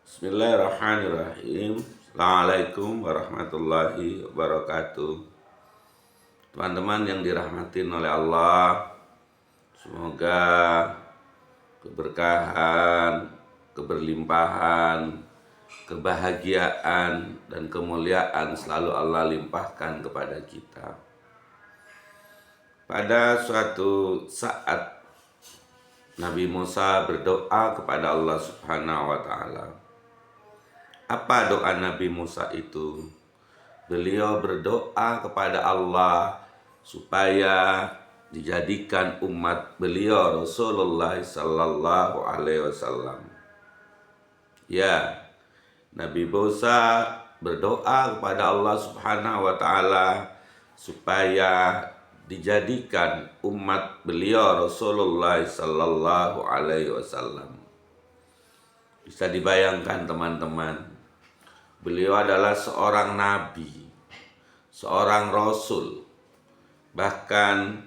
Bismillahirrahmanirrahim. Assalamualaikum warahmatullahi wabarakatuh. Teman-teman yang dirahmatin oleh Allah, semoga keberkahan, keberlimpahan, kebahagiaan, dan kemuliaan selalu Allah limpahkan kepada kita. Pada suatu saat Nabi Musa berdoa kepada Allah Subhanahu wa Ta'ala. Apa doa Nabi Musa itu? Beliau berdoa kepada Allah supaya dijadikan umat beliau Rasulullah sallallahu alaihi wasallam. Ya, Nabi Musa berdoa kepada Allah Subhanahu wa Ta'ala supaya dijadikan umat beliau Rasulullah sallallahu alaihi wasallam. Bisa dibayangkan teman-teman, beliau adalah seorang nabi, seorang rasul, bahkan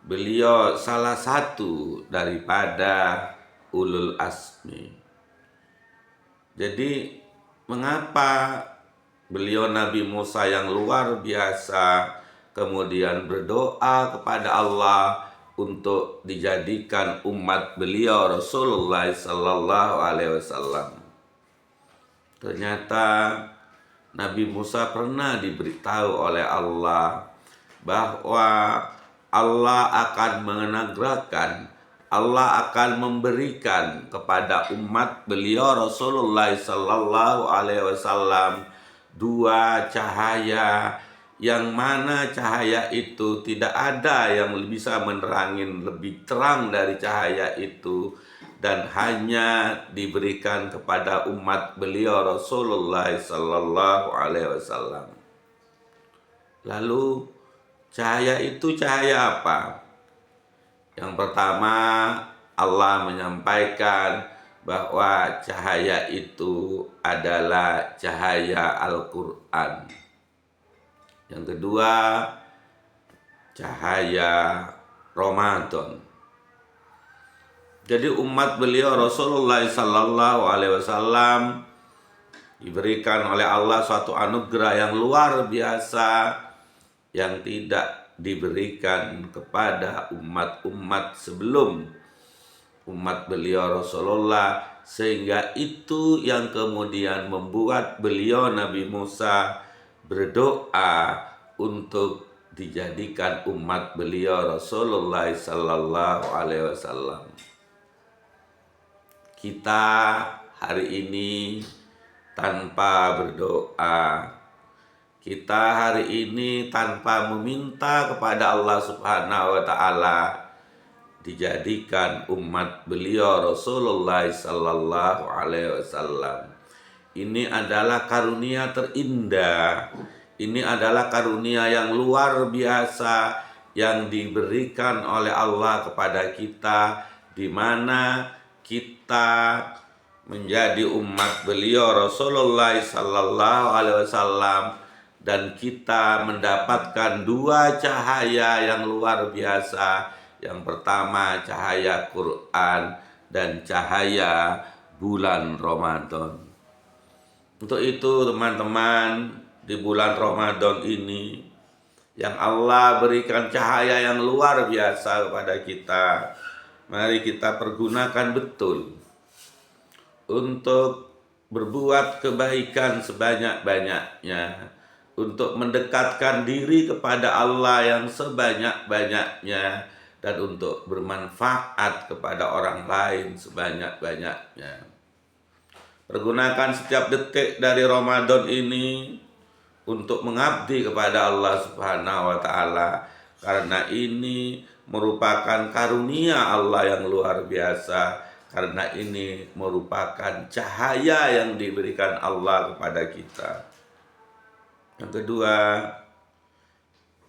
beliau salah satu daripada ulul azmi. Jadi mengapa beliau Nabi Musa yang luar biasa kemudian berdoa kepada Allah untuk dijadikan umat beliau Rasulullah sallallahu alaihi wasallam? Ternyata Nabi Musa pernah diberitahu oleh Allah bahwa Allah akan menganugerahkan, Allah akan memberikan kepada umat beliau Rasulullah sallallahu alaihi wasallam dua cahaya, yang mana cahaya itu tidak ada yang bisa menerangin lebih terang dari cahaya itu, dan hanya diberikan kepada umat beliau Rasulullah sallallahu alaihi wasallam. Lalu cahaya itu cahaya apa? Yang pertama, Allah menyampaikan bahwa cahaya itu adalah cahaya Al-Quran. Yang kedua, cahaya Ramadan. Jadi umat beliau Rasulullah sallallahu alaihi wasallam diberikan oleh Allah suatu anugerah yang luar biasa yang tidak diberikan kepada umat-umat sebelum umat beliau Rasulullah, sehingga itu yang kemudian membuat beliau Nabi Musa berdoa untuk dijadikan umat beliau Rasulullah sallallahu alaihi wasallam. Kita hari ini tanpa berdoa, kita hari ini tanpa meminta kepada Allah Subhanahu wa Ta'ala dijadikan umat beliau Rasulullah sallallahu alaihi wasallam. Ini adalah karunia terindah. Ini adalah karunia yang luar biasa yang diberikan oleh Allah kepada kita, di mana kita menjadi umat beliau Rasulullah sallallahu alaihi wasallam, dan kita mendapatkan dua cahaya yang luar biasa. Yang pertama cahaya Quran dan cahaya bulan Ramadan. Untuk itu teman-teman, di bulan Ramadan ini yang Allah berikan cahaya yang luar biasa kepada kita, mari kita pergunakan betul untuk berbuat kebaikan sebanyak-banyaknya, untuk mendekatkan diri kepada Allah yang sebanyak-banyaknya, dan untuk bermanfaat kepada orang lain sebanyak-banyaknya. Pergunakan setiap detik dari Ramadan ini untuk mengabdi kepada Allah Subhanahu wa Ta'ala, karena ini merupakan karunia Allah yang luar biasa, karena ini merupakan cahaya yang diberikan Allah kepada kita. Yang kedua,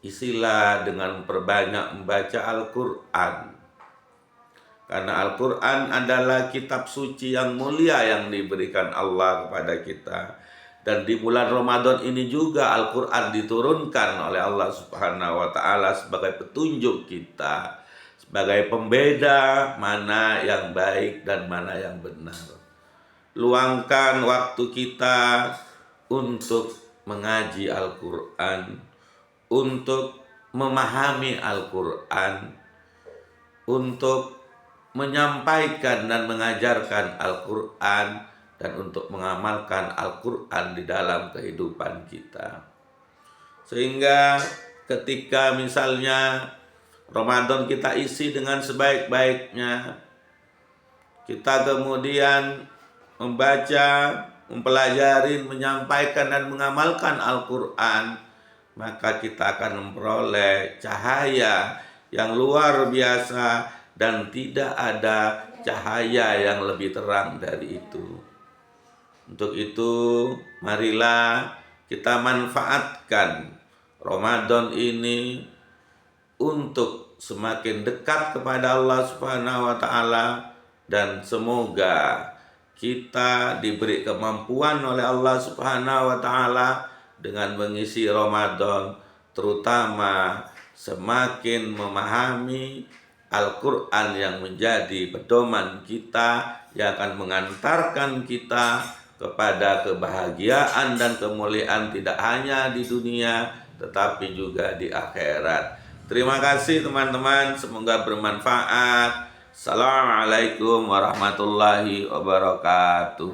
isilah dengan perbanyak membaca Al-Quran, karena Al-Quran adalah kitab suci yang mulia yang diberikan Allah kepada kita. Dan di bulan Ramadan ini juga Al-Quran diturunkan oleh Allah Subhanahu wa Ta'ala sebagai petunjuk kita, sebagai pembeda mana yang baik dan mana yang benar. luangkan waktu kita untuk mengaji Al-Quran, untuk memahami Al-Quran, untuk menyampaikan dan mengajarkan Al-Quran, dan untuk mengamalkan Al-Quran di dalam kehidupan kita. Sehingga ketika misalnya Ramadan kita isi dengan sebaik-baiknya, kita kemudian membaca, mempelajari, menyampaikan dan mengamalkan Al-Quran, maka kita akan memperoleh cahaya yang luar biasa dan tidak ada cahaya yang lebih terang dari itu. Untuk itu, marilah kita manfaatkan Ramadan ini untuk semakin dekat kepada Allah Subhanahu wa taala, dan semoga kita diberi kemampuan oleh Allah Subhanahu wa taala dengan mengisi Ramadan, terutama semakin memahami Al-Quran yang menjadi pedoman kita, yang akan mengantarkan kita kepada kebahagiaan dan kemuliaan tidak hanya di dunia tetapi juga di akhirat. Terima kasih teman-teman, semoga bermanfaat. Assalamualaikum warahmatullahi wabarakatuh.